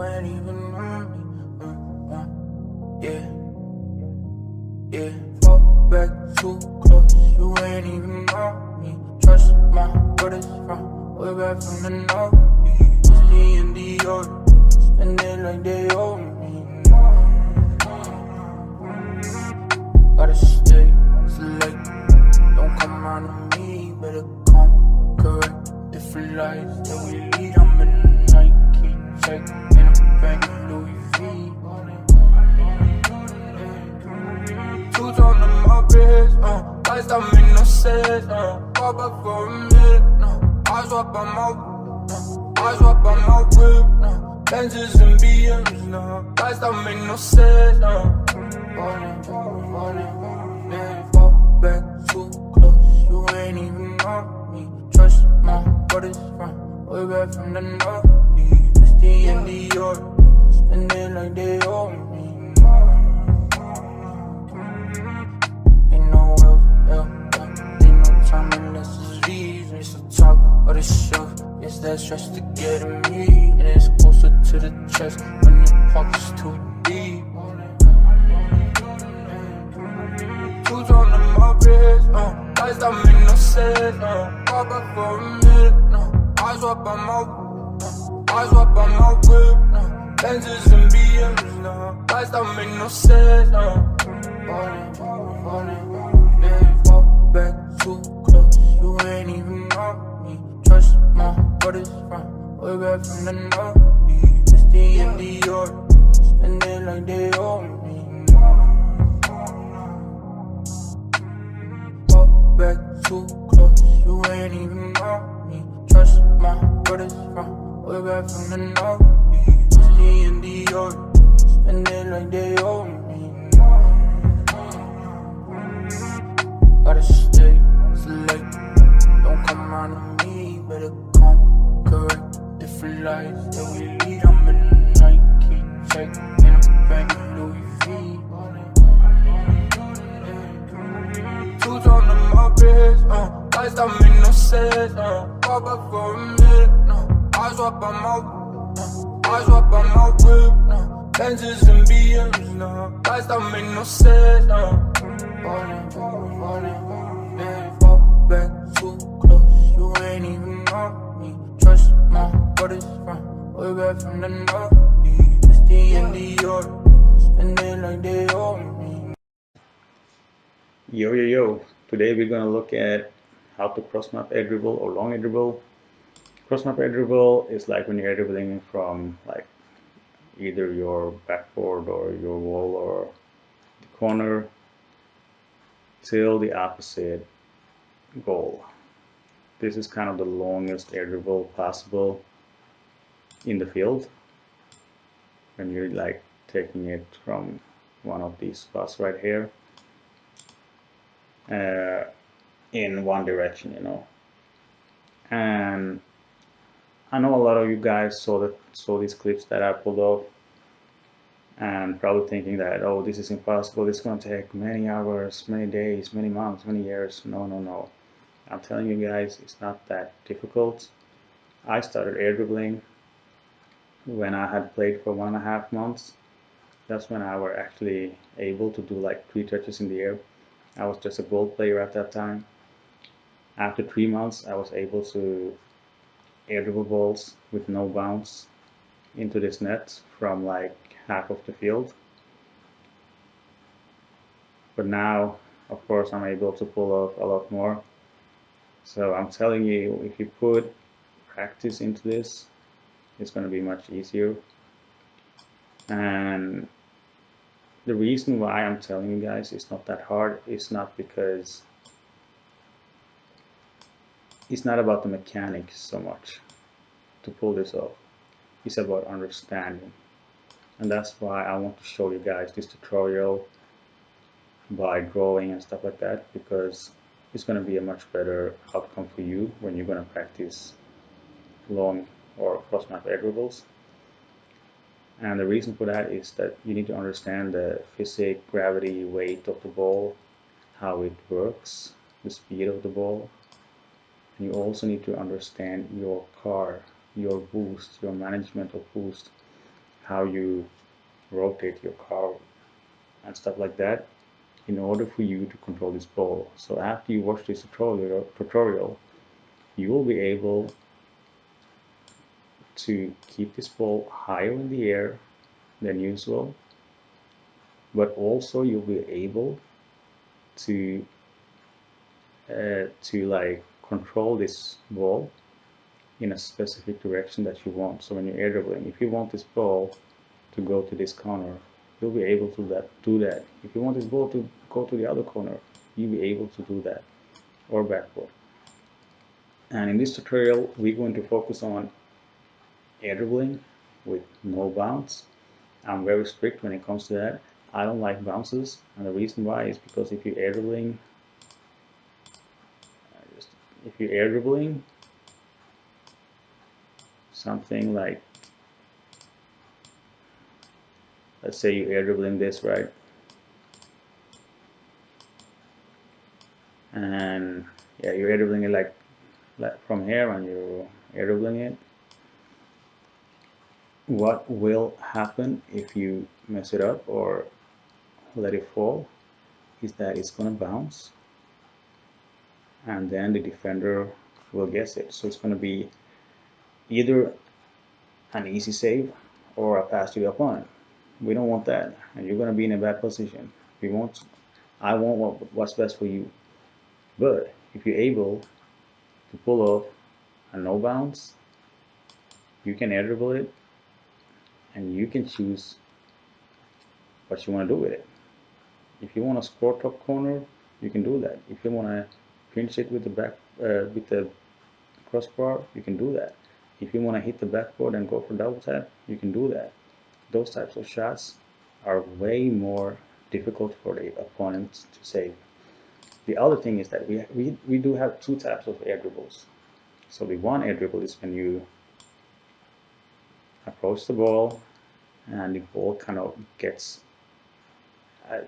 ain't even on me. Yeah, fall back too close, you ain't even on me. Trust my brothers from way back from the north. It's the end of your spend it like they owe me. Gotta stay select, don't come round to me, better come correct. Different lives that we lead, I'm in the Nike check, and I'm back in Louis V. Two on them up is, lights don't make no sense, pop up for a minute, eyes up on my whip, Benzes and BMs, lights don't make no sense, fall back too close, you ain't even on me. Trust my brothers from way back from the north. It's the end of your spend it like they owe me. Ain't no else, ain't no time unless it's V's. It's the top of the shelf, it's that stress to get at me, and it's closer to the chest when the pocket's too deep. Who's on the Muppets, lights don't make no sense, pop up for a minute, eyes up on my whip, Benzes and BMs, lights don't make no sense, fall back too close, you ain't even on me. Trust my brothers from way back from the north. It's the end of your spend it like they owe me. Back too close, you ain't even on me. Trust my brothers from way back from the north. It's the end of your spend it like they owe me. Gotta stay select, don't come round to me, better come correct. Different lives that we lead, I'm in the Nike check, and I'm back in Louis V. Two on them up is, lights don't make no sense, pop up for a minute, eyes up on my whip, Benzes and BMs, lights don't make no sense, fall back too close, you ain't even on me. Trust my brothers from way back from the north. It's the end of your spend it like they owe me. Yo, today we're going to look at how to cross map air dribble or long air dribble. Cross map air dribble is like when you're air dribbling from like either your backboard or your wall or the corner till the opposite goal. This is kind of the longest air dribble possible in the field when you're like taking it from one of these spots right here in one direction, And I know a lot of you guys saw these clips that I pulled off and probably thinking that, oh, this is impossible, it's going to take many hours, many days, many months, many years. No. I'm telling you guys, it's not that difficult. I started air dribbling when I had played for 1.5 months. That's when I were actually able to do like 3 touches in the air. I was just a goal player at that time. After 3 months, I was able to air dribble balls with no bounce into this net from like half of the field. But now, of course, I'm able to pull off a lot more. So I'm telling you, if you put practice into this, it's going to be much easier. And the reason why I'm telling you guys it's not that hard is not because it's not about the mechanics so much to pull this off. It's about understanding. And that's why I want to show you guys this tutorial by drawing and stuff like that, because it's going to be a much better outcome for you when you're going to practice long or cross map air dribbles. And the reason for that is that you need to understand the physics, gravity, weight of the ball, how it works, the speed of the ball. And you also need to understand your car, your boost, your management of boost. how you rotate your car and stuff like that in order for you to control this ball. So after you watch this tutorial, you will be able to keep this ball higher in the air than usual, but also you'll be able to like control this ball in a specific direction that you want. So when you're air dribbling, if you want this ball to go to this corner, you'll be able to do that. If you want this ball to go to the other corner, you'll be able to do that, or backward. And in this tutorial, we're going to focus on air dribbling with no bounce. I'm very strict when it comes to that. I don't like bounces, and the reason why is because if you're air dribbling, something like, let's say you're air dribbling this, right? And yeah, you're air dribbling it like from here, and you're air dribbling it. What will happen if you mess it up or let it fall is that it's going to bounce, and then the defender will guess it. So it's going to be either an easy save or a pass to the opponent. We don't want that, and you're going to be in a bad position. I want what's best for you. But if you're able to pull off a no bounce, you can air dribble it, and you can choose what you want to do with it. If you want to score top corner, you can do that. If you want to pinch it with the crossbar, you can do that. If you want to hit the backboard and go for double tap, you can do that. Those types of shots are way more difficult for the opponent to save. The other thing is that we do have two types of air dribbles. So the one air dribble is when you approach the ball and the ball kind of gets a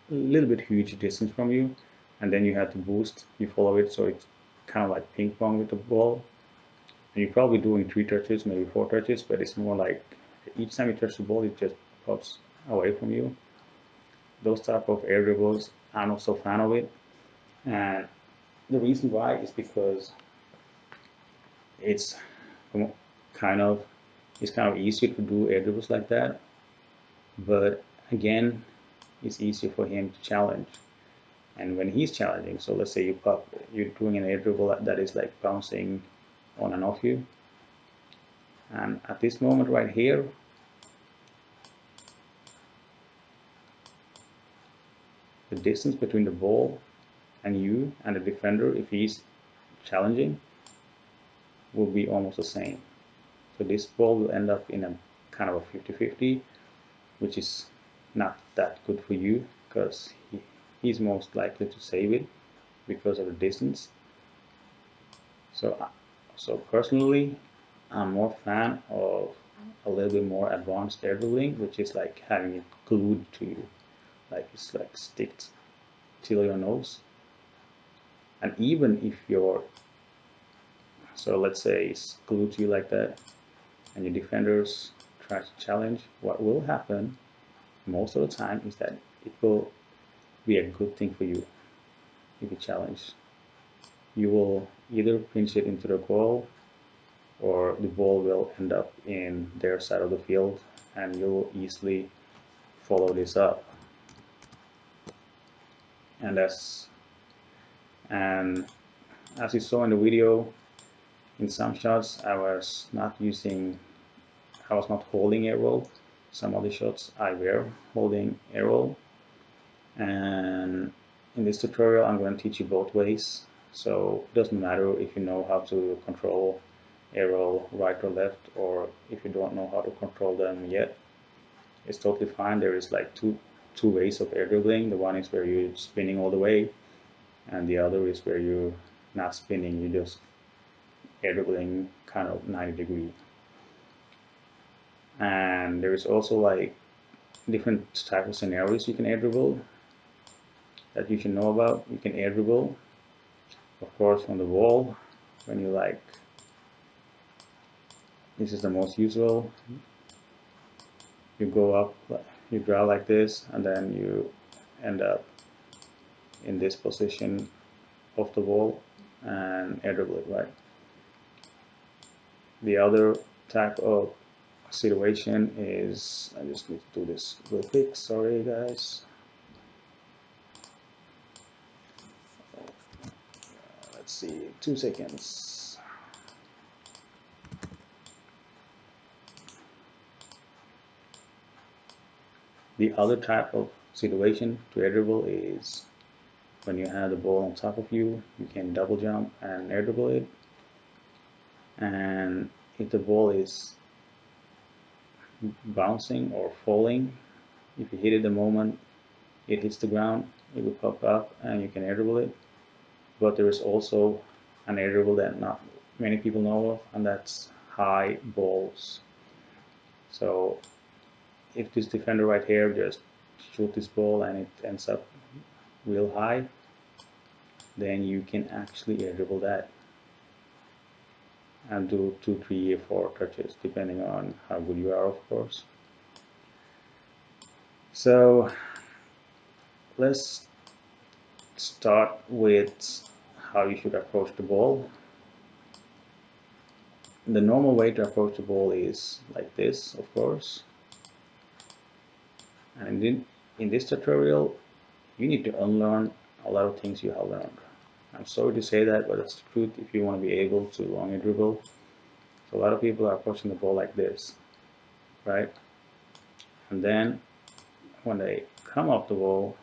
little bit huge distance from you, and then you have to boost, you follow it, so it's kind of like ping pong with the ball, and you're probably doing 3 touches, maybe 4 touches, but it's more like each time you touch the ball it just pops away from you. Those type of air dribbles, I'm not so fan of it, and the reason why is because it's kind of easier to do air dribbles like that, but again, it's easier for him to challenge. And when he's challenging, so let's say you're doing an air dribble that is like bouncing on and off you, and at this moment right here, the distance between the ball and you and the defender, if he's challenging, will be almost the same. So this ball will end up in a kind of a 50-50, which is not that good for you because he's most likely to save it because of the distance. So personally, I'm more fan of a little bit more advanced air dribbling, which is like having it glued to you, like it's like sticked till your nose. And even if so let's say it's glued to you like that, and your defenders try to challenge, what will happen most of the time is that it will be a good thing for you if you challenge. You will either pinch it into the goal, or the ball will end up in their side of the field, and you'll easily follow this up. And as you saw in the video, in some shots I was not holding air roll. Some other shots I were holding air roll, and in this tutorial I'm going to teach you both ways. So it doesn't matter if you know how to control air roll right or left, or if you don't know how to control them yet, it's totally fine. There is like two ways of air dribbling. The one is where you're spinning all the way, and the other is where you're not spinning, you're just air dribbling kind of 90 degree. And there is also like different types of scenarios you can air dribble that you should know about. You can air dribble, of course, on the wall when you like, this is the most usual, you go up, you draw like this, and then you end up in this position of the ball and air dribble it, right? The other type of situation is, I just need to do this real quick, sorry guys. Let's see, 2 seconds. The other type of situation to air dribble is when you have the ball on top of you, you can double jump and air dribble it. And if the ball is bouncing or falling, if you hit it the moment it hits the ground, it will pop up and you can air dribble it. But there is also an air dribble that not many people know of, and that's high balls. So if this defender right here just shoot this ball and it ends up real high, then you can actually air dribble that and do 2, 3, or 4 touches depending on how good you are, of course. So let's start with how you should approach the ball. The normal way to approach the ball is like this, of course. And in this tutorial, you need to unlearn a lot of things you have learned. I'm sorry to say that, but it's the truth if you want to be able to long a dribble. So a lot of people are approaching the ball like this, right? And then when they come off the ball,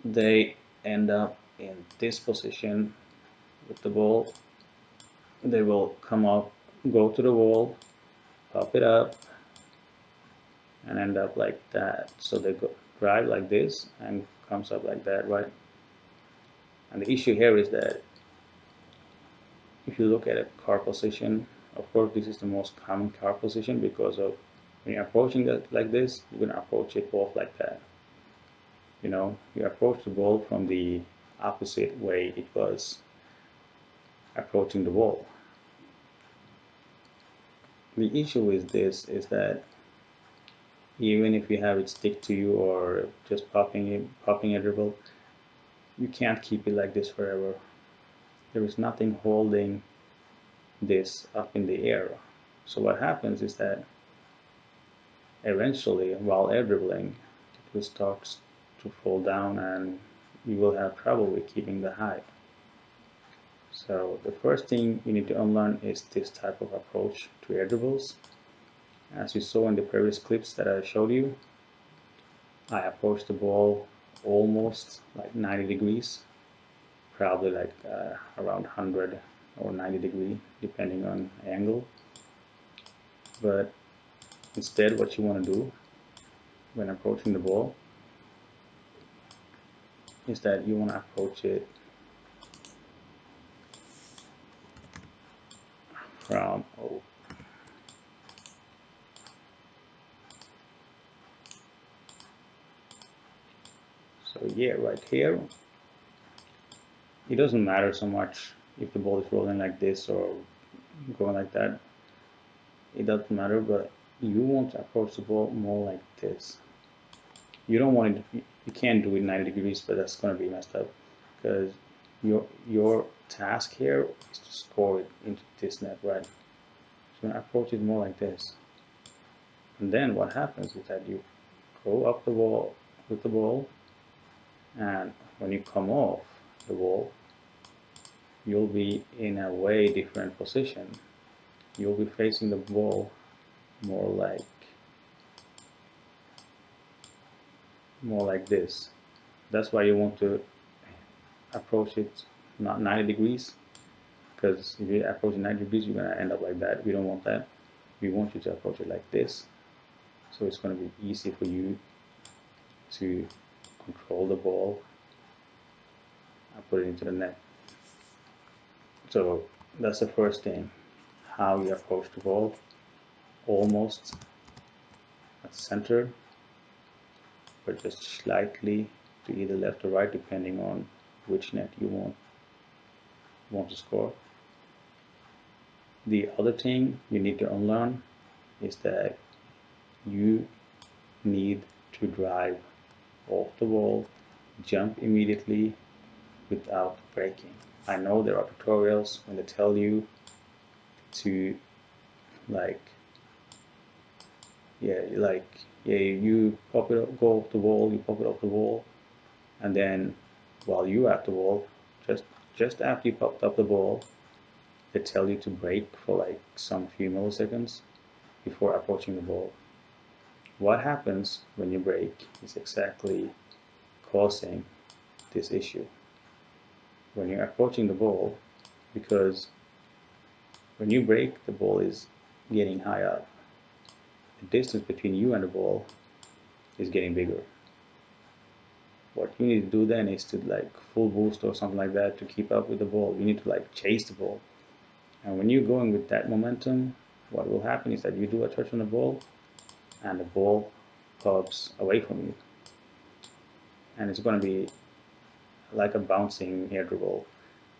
they end up in this position with the ball. They will come up, go to the wall, pop it up, and end up like that. So they go drive like this and comes up like that, right? And the issue here is that if you look at a car position, of course this is the most common car position because of when you're approaching it like this, you're gonna approach it off like that. You know, you approach the ball from the opposite way it was approaching the ball. The issue with this is that even if you have it stick to you or just popping a dribble, you can't keep it like this forever. There is nothing holding this up in the air. So what happens is that eventually, while air dribbling, it will start to fall down and you will have trouble with keeping the height. So the first thing you need to unlearn is this type of approach to air dribbles. As you saw in the previous clips that I showed you, I approached the ball almost like 90 degrees, probably like around 100 or 90 degree depending on angle. But instead what you want to do when approaching the ball is that you want to approach it from so yeah, right here it doesn't matter so much if the ball is rolling like this or going like that, it doesn't matter, but you want to approach the ball more like this. You don't want it, you can't do it 90 degrees, but that's going to be messed up because your task here is to score it into this net, right? So approach it more like this, and then what happens is that you go up the wall with the ball, and when you come off the wall, you'll be in a way different position. You'll be facing the ball more like this. That's why you want to approach it not 90 degrees, because if you approach it 90 degrees, you're going to end up like that. We don't want that. We want you to approach it like this, so it's going to be easy for you to control the ball and put it into the net. So that's the first thing, how you approach the ball, almost at center, but just slightly to either left or right depending on which net you want to score. The other thing you need to unlearn is that you need to drive off the ball, jump immediately without breaking. I know there are tutorials when they tell you to like you pop it up, go off the wall, you pop it off the wall, and then while you're at the wall, just after you popped up the ball, they tell you to brake for like some few milliseconds before approaching the ball. What happens when you brake is exactly causing this issue. When you're approaching the ball, because when you brake, the ball is getting high up. The distance between you and the ball is getting bigger. What you need to do then is to like full boost or something like that to keep up with the ball. You need to like chase the ball. And when you're going with that momentum, what will happen is that you do a touch on the ball and the ball pops away from you. And it's going to be like a bouncing air dribble.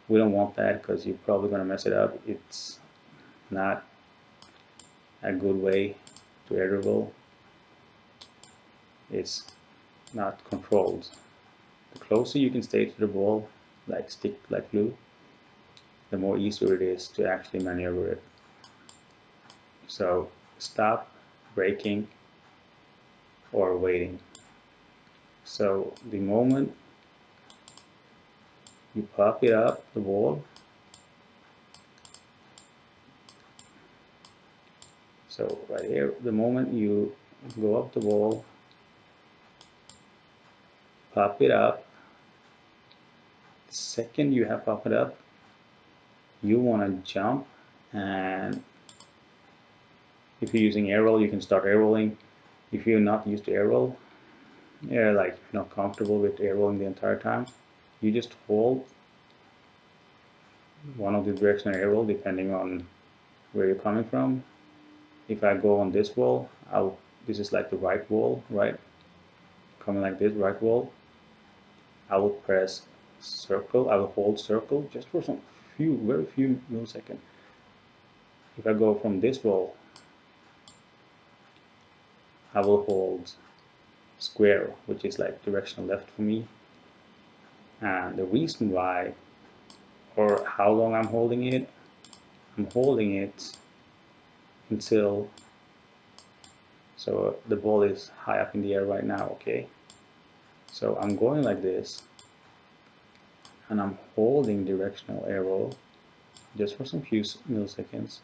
We don't want that because you're probably going to mess it up. It's not a good way to air dribble. It's not controlled. The closer you can stay to the ball, like stick like glue, the more easier it is to actually maneuver it. So stop braking or waiting. So the moment you pop it up the ball, so right here, the moment you go up the ball, pop it up, the second you have popped it up, you want to jump, and if you're using air roll, you can start air rolling. If you're not used to air roll, like not comfortable with air rolling the entire time, you just hold one of the directional air roll depending on where you're coming from. If I go on this wall, this is like the right wall, right? Coming like this, right wall. I will press circle, I will hold circle just for some very few milliseconds. If I go from this wall, I will hold square, which is like directional left for me. And the reason why, or how long I'm holding it until, so the ball is high up in the air right now, okay? So I'm going like this, and I'm holding directional arrow just for some few milliseconds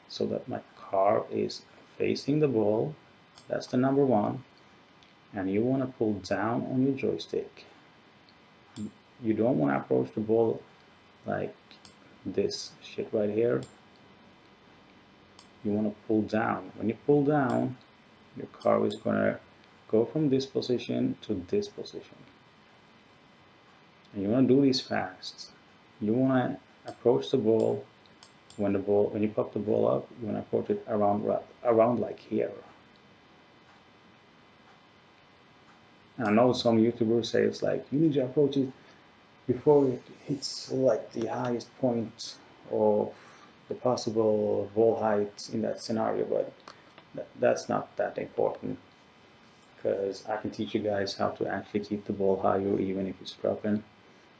so that my car is facing the ball. That's the number one. And you want to pull down on your joystick. You don't want to approach the ball like this shit right here. You want to pull down. When you pull down, your car is going to go from this position to this position. And you want to do this fast. You want to approach the ball when you pop the ball up, you want to approach it around like here. And I know some YouTubers say it's like you need to approach it before it hits like the highest point of the possible ball height in that scenario, but that's not that important because I can teach you guys how to actually keep the ball higher even if it's dropping,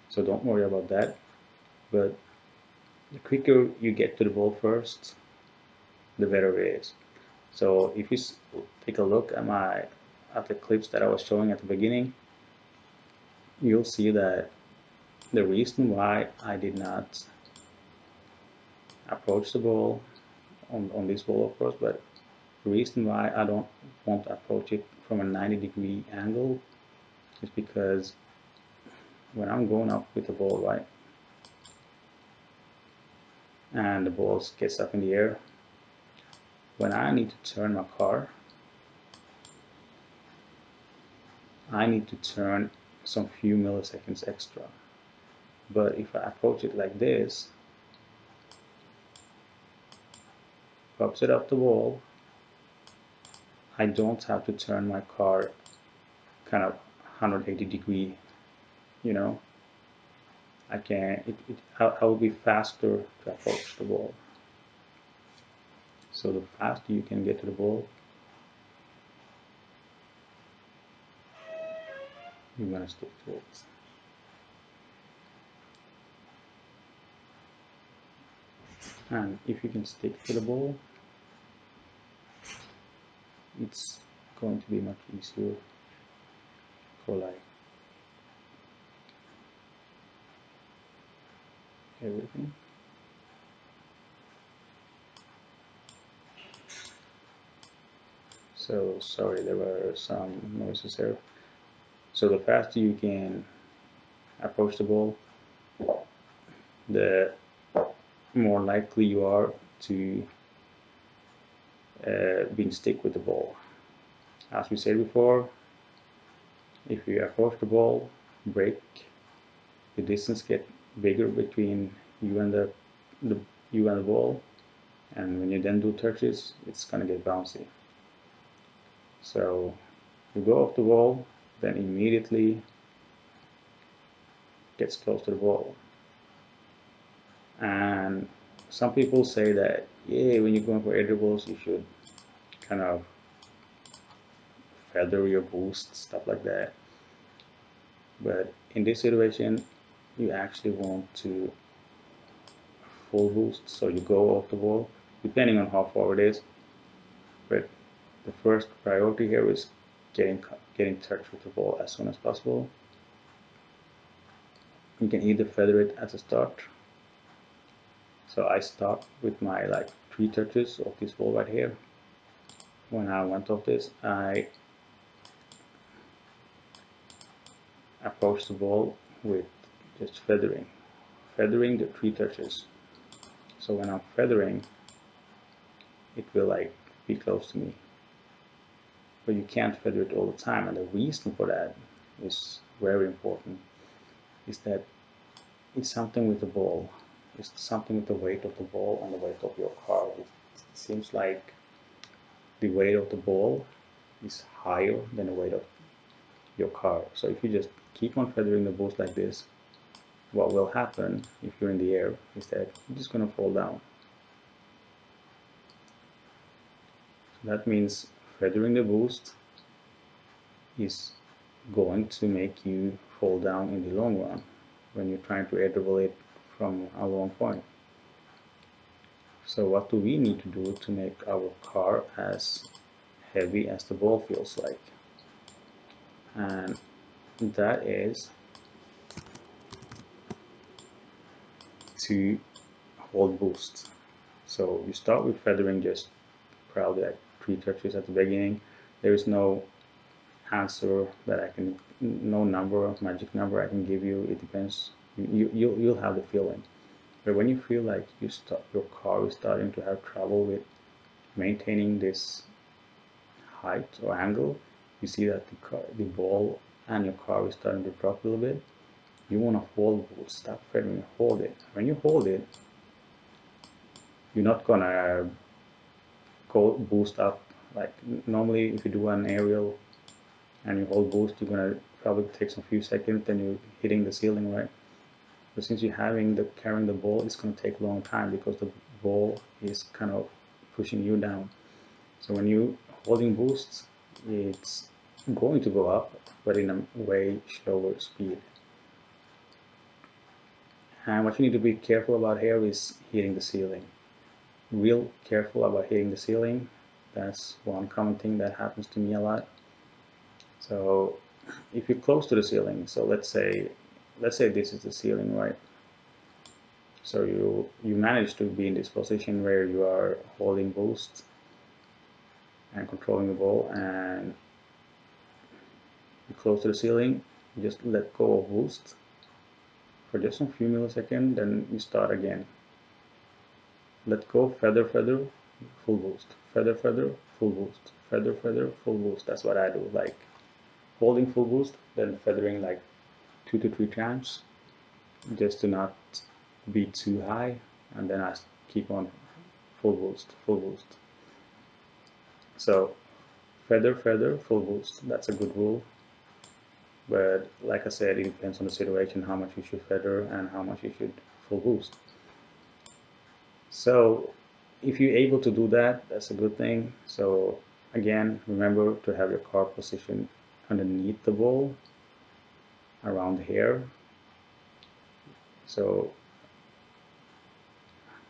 so don't worry about that. But the quicker you get to the ball first, the better it is. So if you take a look at the clips that I was showing at the beginning, you'll see that the reason why I did not approach the ball on this ball, of course, but the reason why I don't want to approach it from a 90-degree angle is because when I'm going up with the ball, right, and the ball gets up in the air, when I need to turn my car, I need to turn some few milliseconds extra. But if I approach it like this, pops it up the wall, I don't have to turn my car kind of 180 degree, you know. I will be faster to approach the wall. So the faster you can get to the ball, you're gonna stick to it. And if you can stick to the ball, it's going to be much easier for like everything. So sorry, there were some noises there. So the faster you can approach the ball, the more likely you are to being stick with the ball. As we said before, if you approach the ball, break, the distance get bigger between you and the ball, and when you then do touches, it's gonna get bouncy. So you go off the ball, then immediately gets close to the ball. And some people say that, yeah, when you're going for air dribbles, you should kind of feather your boost, stuff like that. But in this situation, you actually want to full boost, so you go off the ball, depending on how far it is. But the first priority here is getting touch with the ball as soon as possible. You can either feather it at the start. So I start with my like 3 touches of this ball right here. When I went off this, I approach the ball with just feathering the 3 touches. So when I'm feathering, it will like be close to me. But you can't feather it all the time, and the reason for that is very important. Is that it's something with the ball. It's something with the weight of the ball and the weight of your car. It seems like the weight of the ball is higher than the weight of your car. So if you just keep on feathering the boost like this, what will happen if you're in the air is that you're just going to fall down. So that means feathering the boost is going to make you fall down in the long run when you're trying to air dribble it from a long point. So what do we need to do to make our car as heavy as the ball feels like? And that is to hold boost. So you start with feathering just probably like 3 touches at the beginning. There is no answer that I can, no number, magic number I can give you. It depends. You'll have the feeling. But when you feel like your car is starting to have trouble with maintaining this height or angle, you see that the ball and your car is starting to drop a little bit. You want to hold boost, stop feathering, hold it. When you hold it, you're not gonna go boost up. Like normally, if you do an aerial and you hold boost, you're gonna probably take some few seconds, then you're hitting the ceiling, right? But since you're carrying the ball, it's gonna take a long time because the ball is kind of pushing you down. So when you holding boosts, it's going to go up, but in a way slower speed. And what you need to be careful about here is hitting the ceiling. Real careful about hitting the ceiling. That's one common thing that happens to me a lot. So if you're close to the ceiling, so let's say this is the ceiling, right? So you manage to be in this position where you are holding boost and controlling the ball, and you're close to the ceiling. You just let go of boost for just a few milliseconds, then you start again. Let go, feather, full boost, feather, full boost, feather, full boost. That's what I do, like holding full boost, then feathering like 2 to 3 times, just to not be too high, and then I keep on full boost, full boost. So feather, full boost. That's a good rule. But like I said, it depends on the situation, how much you should feather and how much you should full boost. So if you're able to do that, that's a good thing. So again, remember to have your car positioned underneath the ball, around here. So,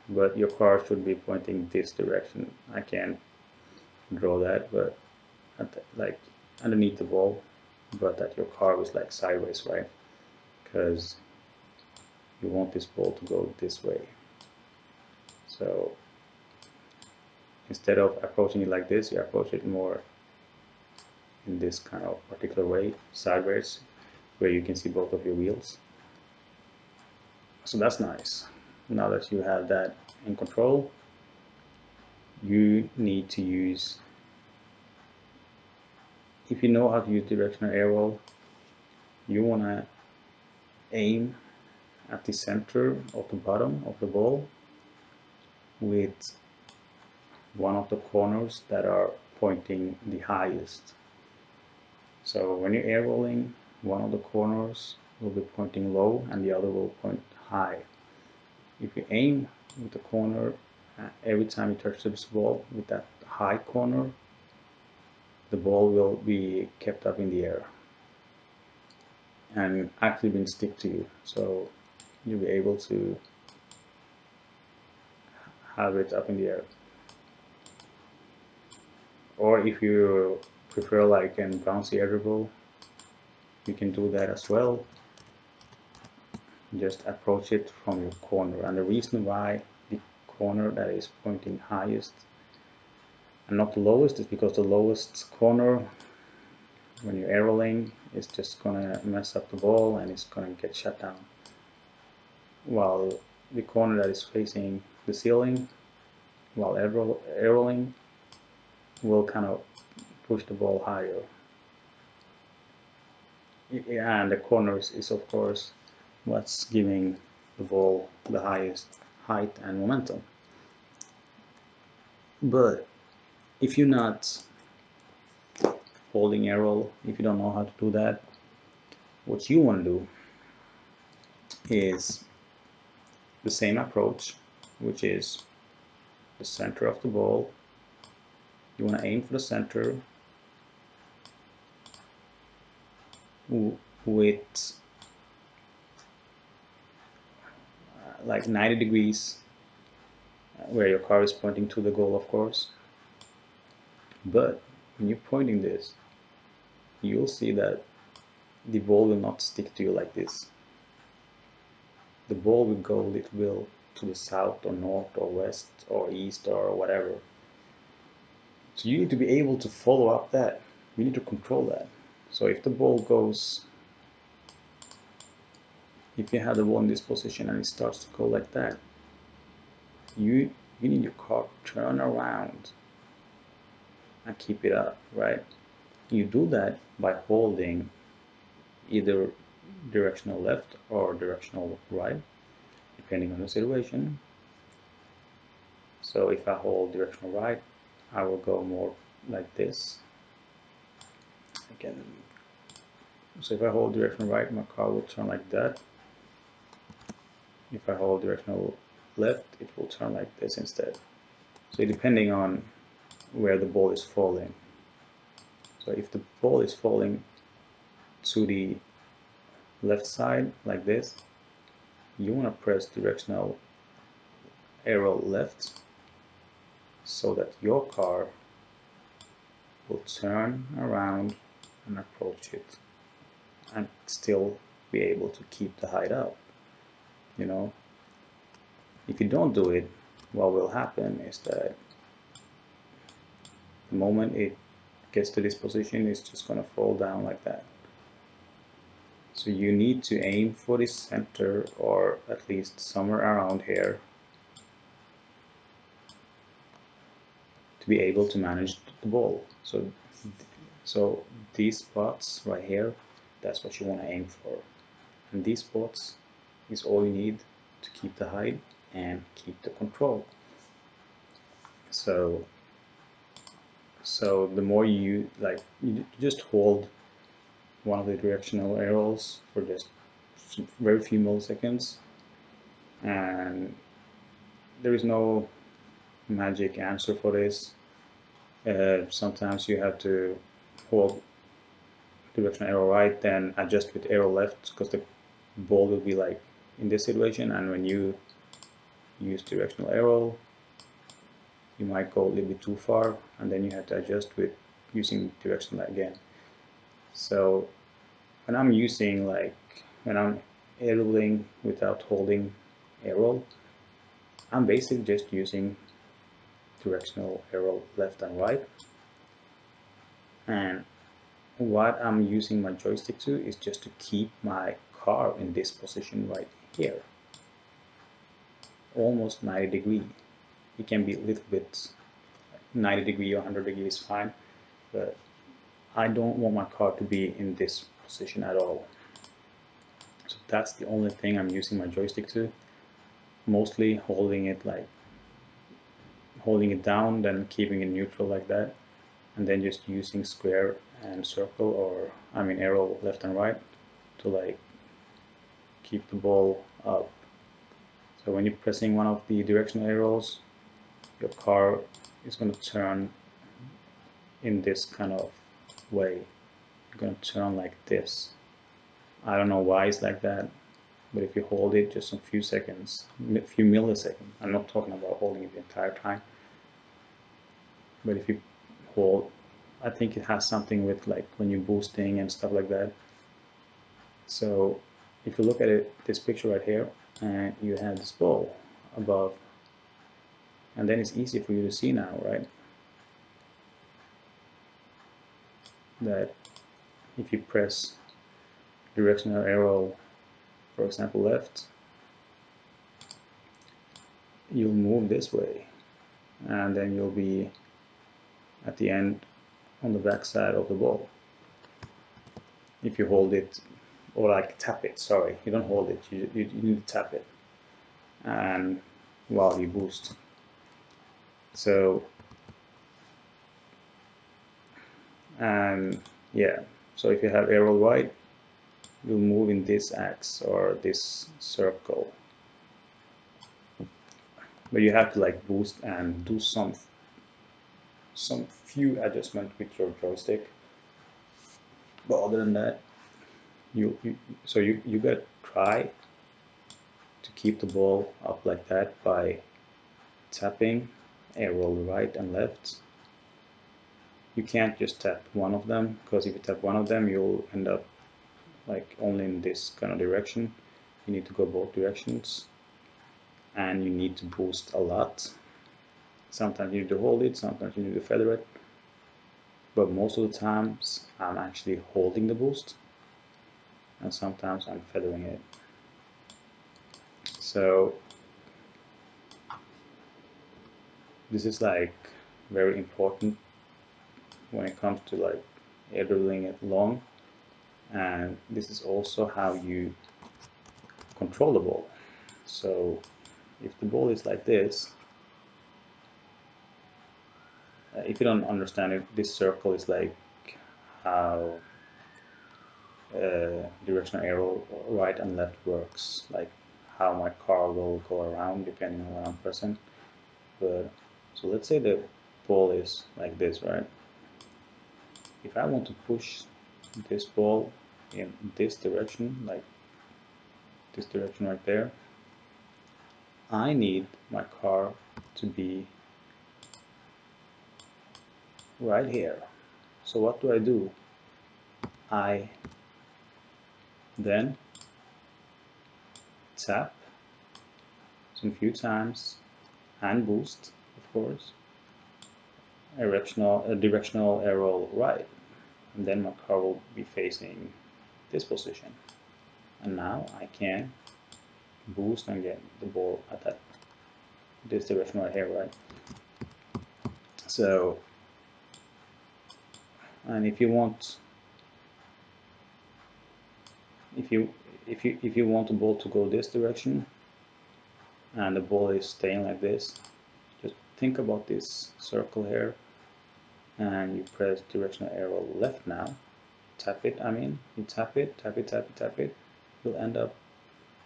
but your car should be pointing this direction. I can't draw that, but like underneath the ball, but that your car was like sideways, right? Because you want this ball to go this way. So instead of approaching it like this, you approach it more in this kind of particular way, sideways, where you can see both of your wheels. So that's nice. Now that you have that in control, you need to use, if you know how to use directional arrow, you want to aim at the center of the bottom of the ball with one of the corners that are pointing the highest. So when you're airballing, one of the corners will be pointing low and the other will point high. If you aim with the corner, every time you touch this ball with that high corner, the ball will be kept up in the air and actually been stick to you. So you'll be able to have it up in the air. Or if you prefer like an bouncy air dribble, you can do that as well. Just approach it from your corner, and the reason why the corner that is pointing highest and not the lowest is because the lowest corner when you're airballing is just gonna mess up the ball and it's gonna get shut down, while the corner that is facing the ceiling while airballing will kind of push the ball higher. And the corners is of course what's giving the ball the highest height and momentum. But if you're not holding arrow, if you don't know how to do that, what you want to do is the same approach, which is the center of the ball. You want to aim for the center with like 90 degrees where your car is pointing to the goal, of course. But when you're pointing this, you'll see that the ball will not stick to you like this. The ball will go, it will to the south or north or west or east or whatever. So you need to be able to follow up that. You need to control that. So if the ball goes, if you have the ball in this position and it starts to go like that, you need your car to turn around and keep it up, right? You do that by holding either directional left or directional right, depending on the situation. So if I hold directional right, I will go more like this. So if I hold directional right, my car will turn like that. If I hold directional left, it will turn like this instead. So depending on where the ball is falling. So if the ball is falling to the left side like this, you want to press directional arrow left so that your car will turn around and approach it and still be able to keep the height up. You know, if you don't do it, what will happen is that the moment it gets to this position, it's just going to fall down like that. So you need to aim for the center or at least somewhere around here to be able to manage the ball. So these spots right here, that's what you want to aim for. And these spots is all you need to keep the height and keep the control. So the more you just hold one of the directional arrows for just very few milliseconds, and there is no magic answer for this. Sometimes you have to hold directional arrow right, then adjust with arrow left, because the ball will be like in this situation, and when you use directional arrow, you might go a little bit too far, and then you have to adjust with using directional again. So when I'm using, like, when I'm air without holding arrow, I'm basically just using directional arrow left and right, and what I'm using my joystick to is just to keep my car in this position right here, almost 90 degree. It can be a little bit 90 degree or 100 degree is fine, but I don't want my car to be in this position at all. So that's the only thing I'm using my joystick to, mostly holding it down, then keeping it neutral like that, and then just using square and circle, or I mean arrow left and right, to like keep the ball up. So when you're pressing one of the directional arrows, your car is going to turn in this kind of way. You're going to turn like this. I don't know why it's like that, but if you hold it just a few seconds, a few milliseconds, I'm not talking about holding it the entire time, but if you hold, I think it has something with like when you're boosting and stuff like that. So if you look at it, this picture right here, and you have this ball above, and then it's easy for you to see now, right? That if you press directional arrow, for example left, you'll move this way, and then you'll be at the end on the back side of the ball. If you hold it, or like tap it, sorry, you don't hold it, you need to tap it, and while you boost. So, and yeah, so if you have arrow right, you'll move in this X or this circle, but you have to like boost and do some few adjustment with your joystick. But other than that, you gotta try to keep the ball up like that by tapping arrow right and left. You can't just tap one of them, because if you tap one of them, you'll end up like only in this kind of direction. You need to go both directions, and you need to boost a lot. Sometimes you need to hold it, sometimes you need to feather it, but most of the times I'm actually holding the boost, and sometimes I'm feathering it. So this is like very important when it comes to like air dribbling it long, and this is also how you control the ball. So if the ball is like this, if you don't understand it, this circle is like how directional arrow right and left works, like how my car will go around depending on what I'm pressing. But so let's say the ball is like this, right? If I want to push this ball in this direction, like this direction right there, I need my car to be right here. So what do? I then tap some few times and boost, of course, a directional arrow right, and then my car will be facing this position. And now I can boost and get the ball at this direction right here, right? So, and if you want, if you want the ball to go this direction, and the ball is staying like this, just think about this circle here, and you press directional arrow left now, tap it, I mean, you tap it, tap it, tap it, tap it, you'll end up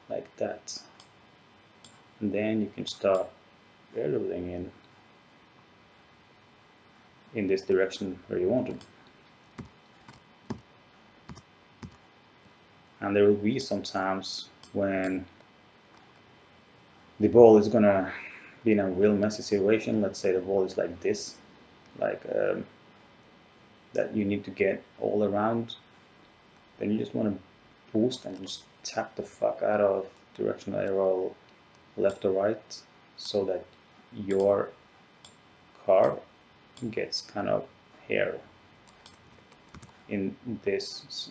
like that. And then you can start air dribbling in in this direction where you want it. And there will be some times when the ball is gonna be in a real messy situation. Let's say the ball is like this, like that you need to get all around. Then you just want to boost and just tap the fuck out of directional arrow left or right, so that your car gets kind of here in this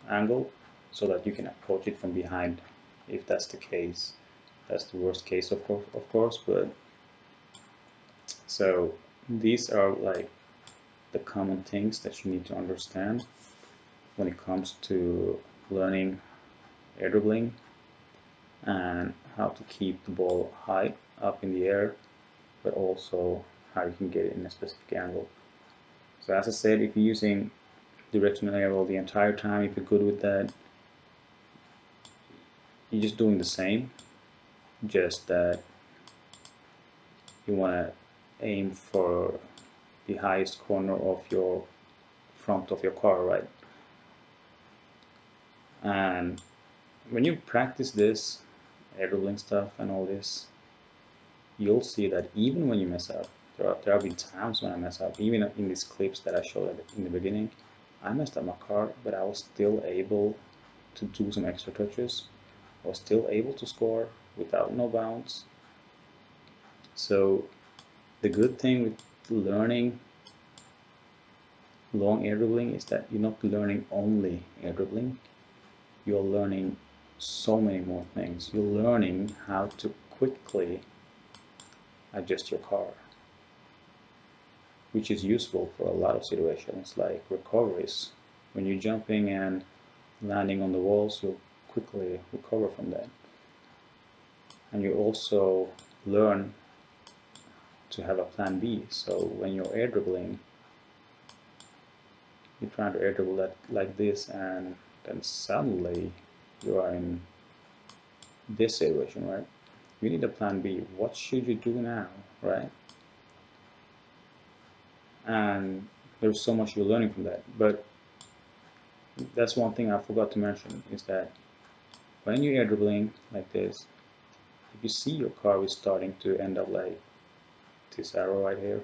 angle, so that you can approach it from behind, if that's the case. That's the worst case, of course, but so these are like the common things that you need to understand when it comes to learning air dribbling and how to keep the ball high up in the air, but also how you can get it in a specific angle. So as I said, if you're using directional arrow the entire time, if you're good with that, you're just doing the same, just that you want to aim for the highest corner of your front of your car, right? And when you practice this air dribbling stuff and all this, you'll see that even when you mess up, there have been times when I mess up, even in these clips that I showed in the beginning, I messed up my car, but I was still able to do some extra touches. I was still able to score without no bounce. So the good thing with learning long air dribbling is that you're not learning only air dribbling, you're learning so many more things. You're learning how to quickly adjust your car, which is useful for a lot of situations like recoveries. When you're jumping and landing on the walls, you'll quickly recover from that. And you also learn to have a plan B. So when you're air dribbling, you're trying to air dribble that like this, and then suddenly you are in this situation, right? You need a plan B. What should you do now, right? And there's so much you're learning from that. But that's one thing I forgot to mention, is that when you're air dribbling like this, if you see your car is starting to end up like this arrow right here,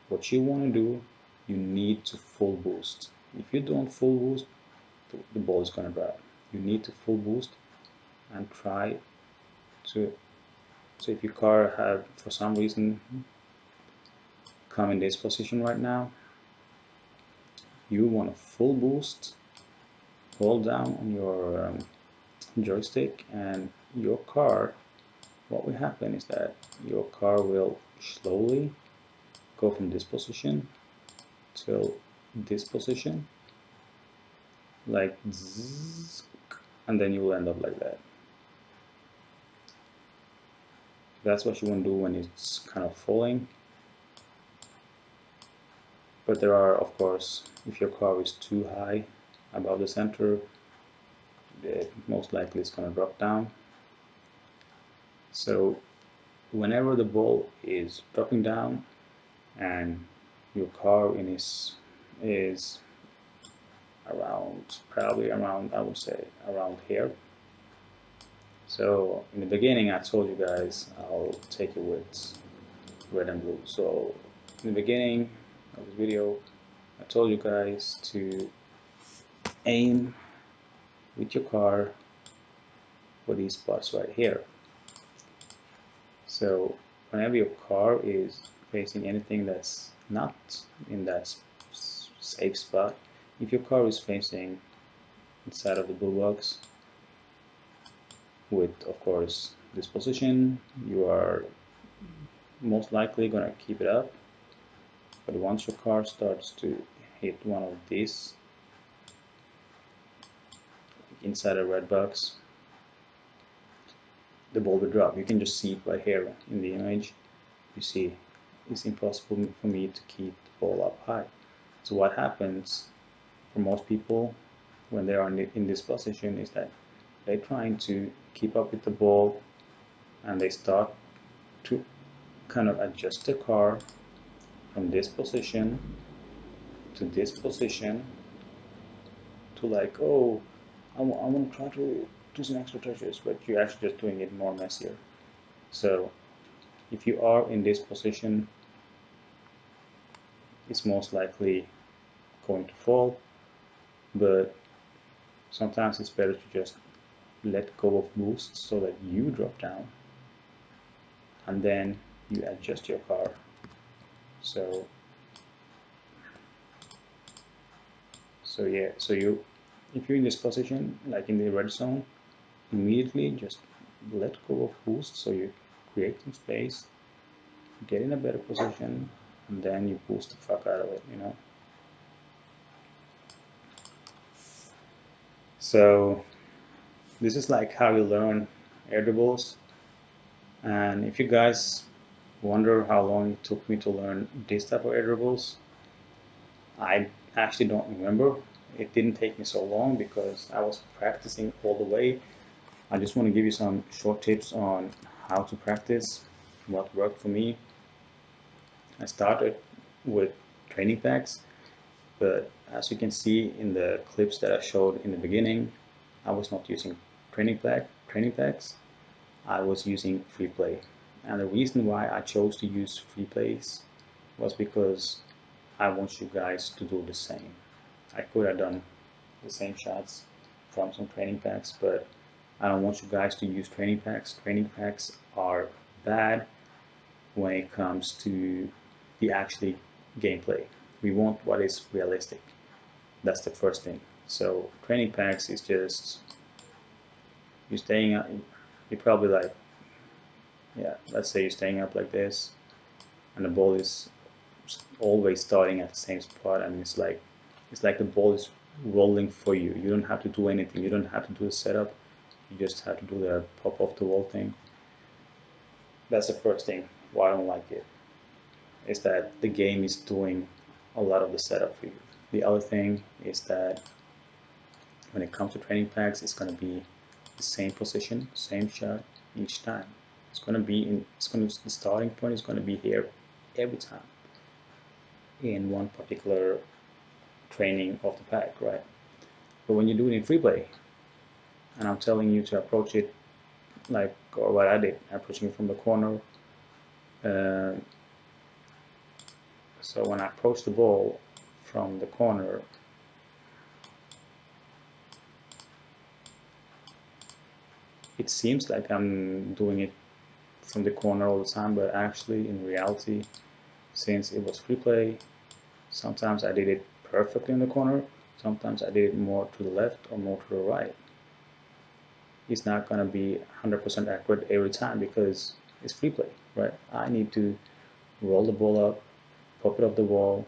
what you want to do, you need to full boost. If you don't full boost, the ball is going to drop. You need to full boost and try to, so if your car have for some reason come in this position right now, you want to full boost, hold down on your joystick, and your car, what will happen is that your car will slowly go from this position till this position, like zzz, and then you will end up like that. That's what you want to do when it's kind of falling. But there are, of course, if your car is too high above the center, most likely it's going to drop down. So whenever the ball is dropping down and your car is around, probably around, I would say around here. So in the beginning I told you guys I'll take it with red and blue. So in the beginning of this video I told you guys to aim with your car for these spots right here. So whenever your car is facing anything that's not in that safe spot, if your car is facing inside of the blue box with, of course, this position, you are most likely going to keep it up. But once your car starts to hit one of these inside a red box, the ball will drop. You can just see it right here in the image. You see it's impossible for me to keep the ball up high. So what happens for most people when they are in this position is that they're trying to keep up with the ball, and they start to kind of adjust the car from this position to this position to like, oh, I want to try to do some extra touches, but you're actually just doing it more messier. So if you are in this position, it's most likely going to fall, but sometimes it's better to just let go of boosts so that you drop down and then you adjust your car. So yeah, so if you're in this position, like in the red zone, immediately just let go of boost so you create some space, get in a better position, and then you boost the fuck out of it, you know. So this is like how you learn air dribbles. And if you guys wonder how long it took me to learn this type of air dribbles, I actually don't remember. It didn't take me so long because I was practicing all the way. I just want to give you some short tips on how to practice, what worked for me. I started with training packs, but as you can see in the clips that I showed in the beginning, I was not using training packs. I was using free play. And the reason why I chose to use free plays was because I want you guys to do the same. I could have done the same shots from some training packs, but I don't want you guys to use training packs. Training packs are bad when it comes to the actually gameplay. We want what is realistic. That's the first thing. So training packs is just you're staying up. You're probably like, yeah, let's say you're staying up like this, and the ball is always starting at the same spot, and it's like the ball is rolling for you. You don't have to do anything. You don't have to do the setup. You just have to do the pop off the wall thing. That's the first thing why I don't like it, is that the game is doing a lot of the setup for you. The other thing is that when it comes to training packs, it's going to be the same position, same shot each time. The starting point is going to be here every time in one particular training of the pack, right? But when you do it in free play, and I'm telling you to approach it like, or what I did, approaching it from the corner. So when I approach the ball from the corner, it seems like I'm doing it from the corner all the time, but actually in reality, since it was free play, sometimes I did it perfectly in the corner, sometimes I did it more to the left or more to the right. It's not going to be 100% accurate every time because it's free play, right? I need to roll the ball up, pop it off the wall,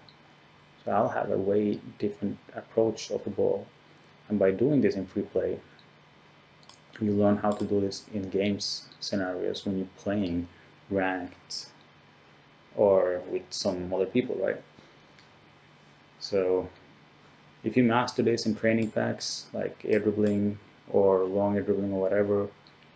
so I'll have a way different approach of the ball. And by doing this in free play, you learn how to do this in games scenarios when you're playing ranked or with some other people, right? So if you master this in training packs like air dribbling or long air dribbling or whatever,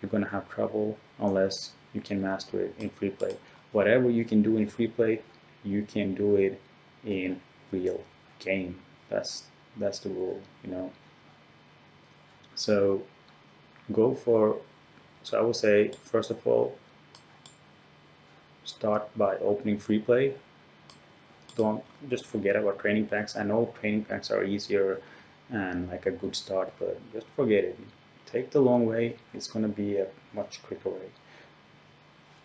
you're gonna have trouble unless you can master it in free play. Whatever you can do in free play, you can do it in real game. That's the rule, you know. So I would say, first of all, start by opening free play. Don't just forget about training packs. I know training packs are easier and like a good start, but just forget it. Take the long way. It's going to be a much quicker way.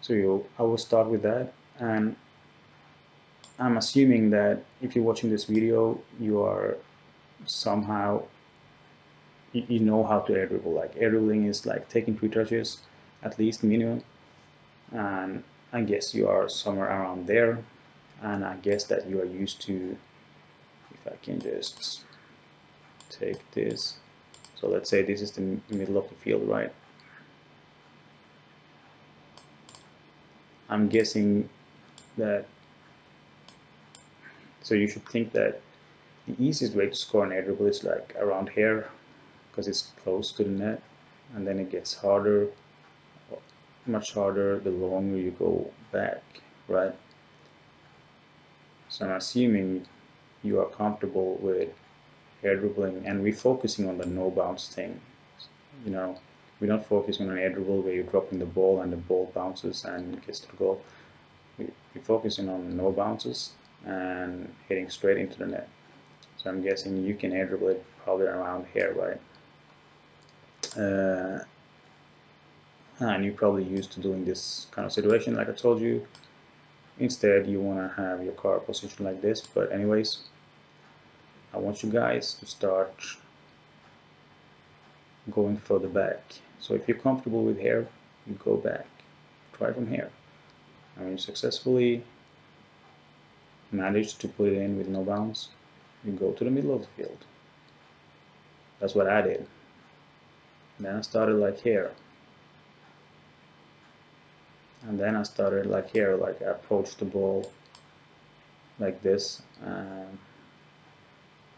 So I will start with that, and I'm assuming that if you're watching this video, you are somehow you know how to air dribble. Like air dribbling is like taking 3 touches at least minimum, and I guess you are somewhere around there, and I guess that you are used to, if I can just take this, so let's say this is the middle of the field, right? I'm guessing that, so you should think that the easiest way to score an air dribble is like around here because it's close to the net, and then it gets harder, much harder the longer you go back, right? So I'm assuming you are comfortable with air dribbling, and we're focusing on the no bounce thing. You know, we're not focusing on air dribble where you're dropping the ball and the ball bounces and gets to the goal. We're focusing on no bounces and hitting straight into the net. So I'm guessing you can air dribble it probably around here, right? And you're probably used to doing this kind of situation, like I told you. Instead, you want to have your car positioned like this. But anyways, I want you guys to start going further back. So if you're comfortable with here, you go back. Try from here. And when you successfully manage to put it in with no bounce, you go to the middle of the field. That's what I did. And then I started like here. And then I started like here, like I approached the ball like this and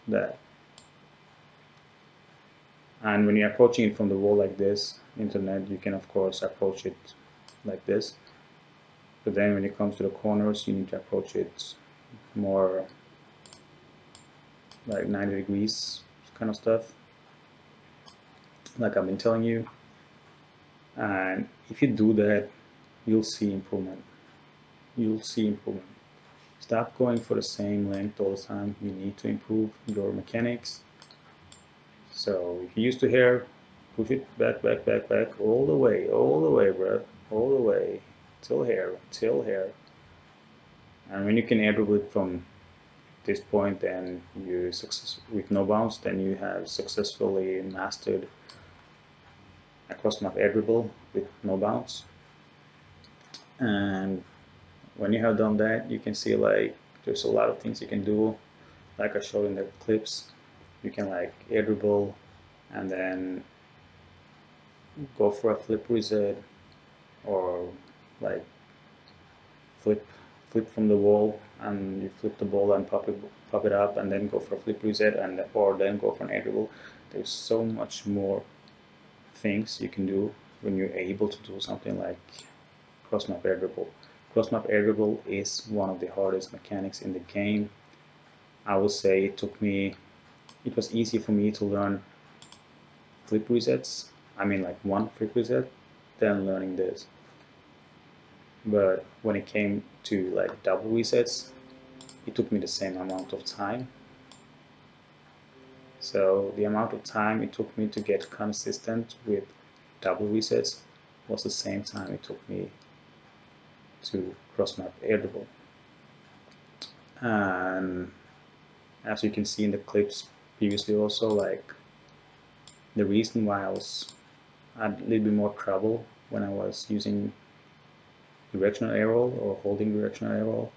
that. And when you're approaching it from the wall like this, internet, you can of course approach it like this. But then when it comes to the corners, you need to approach it more like 90 degrees kind of stuff, like I've been telling you. And if you do that, you'll see improvement. You'll see improvement. Stop going for the same length all the time. You need to improve your mechanics. So if you used to here, push it back, back, back, back, all the way, bro, all the way, till here, till here. And when you can air dribble it from this point and you with no bounce, then you have successfully mastered a cross map air dribble with no bounce. And when you have done that, you can see like there's a lot of things you can do, like I showed in the clips. You can like air dribble and then go for a flip reset, or like flip from the wall and you flip the ball and pop it up, and then go for a flip reset, and or then go for an air dribble. There's so much more things you can do when you're able to do something like cross map air dribble. Cross map air dribble is one of the hardest mechanics in the game. I would say it was easy for me to learn flip resets, I mean like one flip reset, than learning this. But when it came to like double resets, it took me the same amount of time. So the amount of time it took me to get consistent with double resets was the same time it took me to cross map air dribble. And as you can see in the clips previously also, like the reason why I had a little bit more trouble when I was using directional arrow or holding directional arrow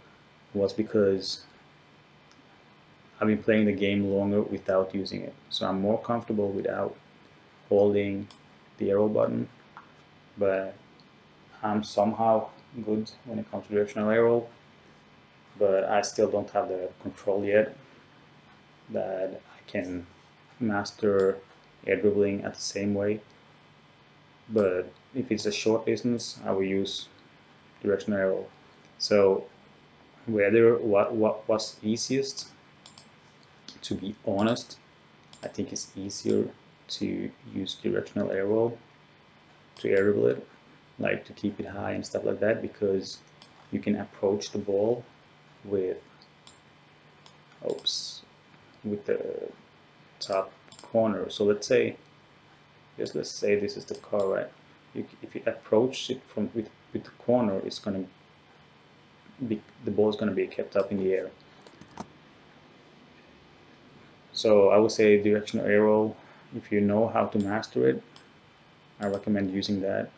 was because I've been playing the game longer without using it. So I'm more comfortable without holding the arrow button, but I'm somehow good when it comes to directional arrow, but I still don't have the control yet that I can master air dribbling at the same way. But if it's a short distance, I will use directional arrow. So whether what's easiest, to be honest, I think it's easier to use directional arrow to air dribble it, like to keep it high and stuff like that, because you can approach the ball with with the top corner. So let's say let's say this is the car, right? If you approach it from with the corner, it's gonna be, the ball is gonna be kept up in the air. So I would say directional arrow, if you know how to master it, I recommend using that.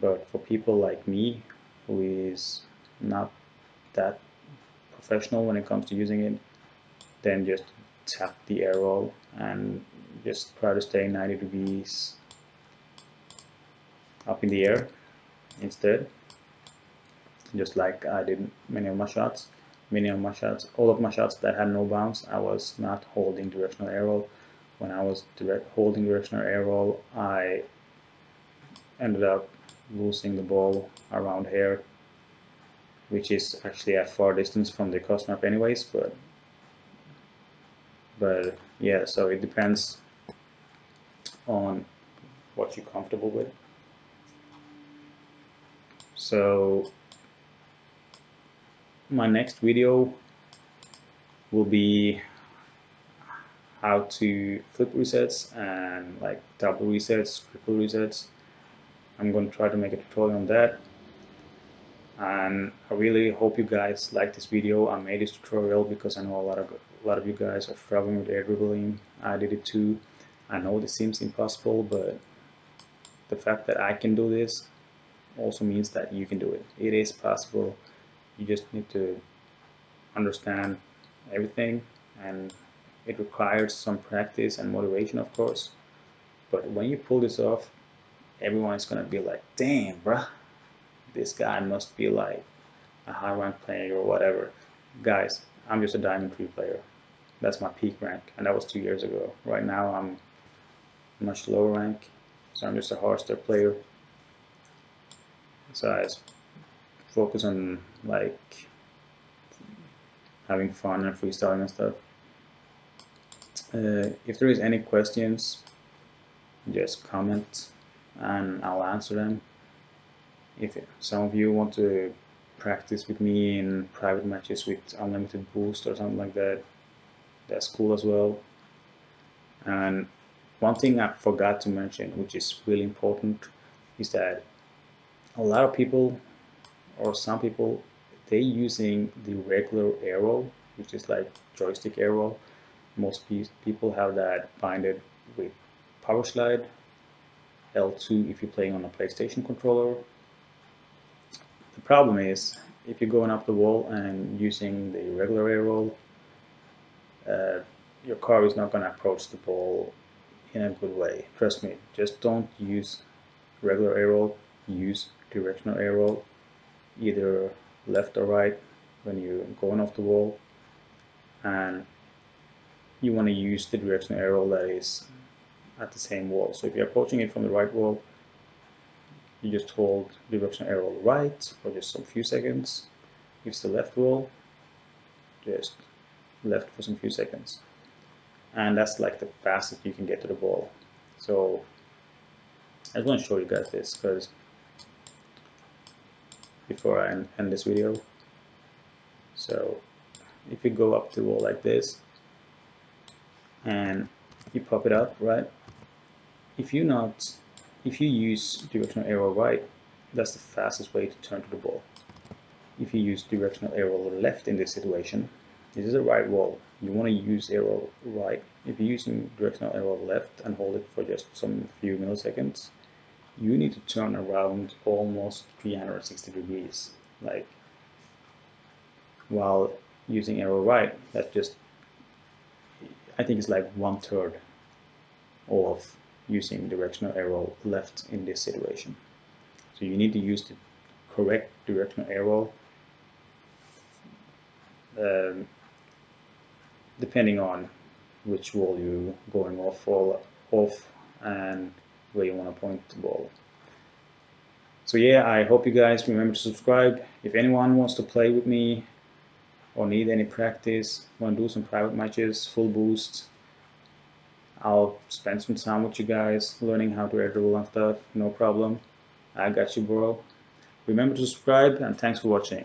But for people like me, who is not that professional when it comes to using it, then just tap the arrow and just try to stay 90 degrees up in the air instead, just like I did many of my shots. All of my shots that had no bounce, I was not holding directional arrow. When I was holding directional arrow, I ended up losing the ball around here, which is actually at far distance from the coast map anyways, but yeah, so it depends on what you're comfortable with. So my next video will be how to flip resets and like double resets, triple resets. I'm going to try to make a tutorial on that, and I really hope you guys like this video. I made this tutorial because I know a lot of you guys are struggling with air dribbling. I did it too. I know this seems impossible, but the fact that I can do this also means that you can do it. It is possible. You just need to understand everything, and it requires some practice and motivation, of course. But when you pull this off, everyone is gonna be like, damn, bruh, this guy must be like a high rank player or whatever. Guys, I'm just a Diamond 3 player. That's my peak rank, and that was 2 years ago. Right now I'm much lower rank, so I'm just a hardster player. So I focus on like having fun and freestyling and stuff. If there is any questions, just comment and I'll answer them. If some of you want to practice with me in private matches with unlimited boost or something like that, that's cool as well. And one thing I forgot to mention, which is really important, is that a lot of people, or some people, they using the regular arrow, which is like joystick arrow. Most people have that binded with power slide, L2 if you're playing on a PlayStation controller. The problem is, if you're going up the wall and using the regular arrow, your car is not going to approach the ball in a good way. Trust me, just don't use regular arrow, use directional arrow, either left or right when you're going off the wall, and you want to use the directional arrow that is at the same wall. So if you're approaching it from the right wall, you just hold directional arrow right for just some few seconds. If it's the left wall, just left for some few seconds. And that's like the fastest you can get to the ball. So I just want to show you guys this, because before I end this video. So if you go up the wall like this and you pop it up, right? If you use directional arrow right, that's the fastest way to turn to the ball. If you use directional arrow left in this situation, this is a right wall. You want to use arrow right. If you're using directional arrow left and hold it for just some few milliseconds, you need to turn around almost 360 degrees. Like, while using arrow right, that's just, I think it's like 1/3 of using directional arrow left in this situation. So you need to use the correct directional arrow depending on which wall you're going off and where you want to point the ball. So yeah, I hope you guys remember to subscribe. If anyone wants to play with me or need any practice, want to do some private matches, full boost, I'll spend some time with you guys learning how to air dribble and stuff. No problem. I got you, bro. Remember to subscribe, and thanks for watching.